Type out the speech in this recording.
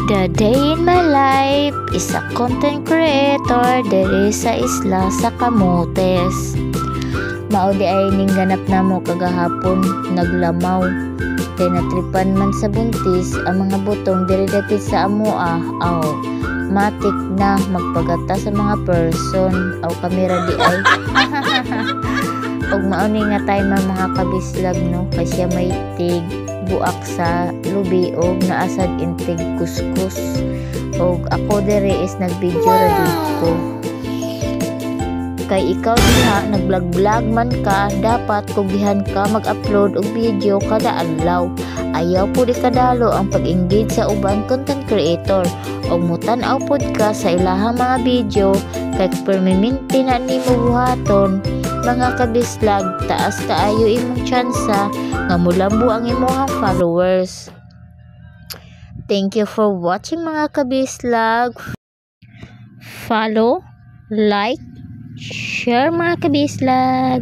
The day in my life is a content creator diri sa isla sa Camotes. Mao di ay ning ganap namo kagahapon, naglamaw. Kay natripan man sa buntis ang mga butong diri dapit sa amoa. Aw, matik na magpagata sa mga person aw kamera di ay. Og mao ni nga tayo mga kabislag no, kay siya may tig buak sa lubi og naasad intig kuskus. Og ako diri is nagvideo ra dito. Kay ikaw diha nagblog-vlog man ka, dapat kugihan ka mag-upload og video kada adlaw. Ayaw pud kadalo ang pag-engage sa uban content creator og mutan-aw pud ka sa ilahang mga video kay permanente na nimo buhaton. Mga kabislag, taas kaayo imong tsansa nga mulambo ang imong followers. Thank you for watching mga kabislag. Follow, like, share mga kabislag.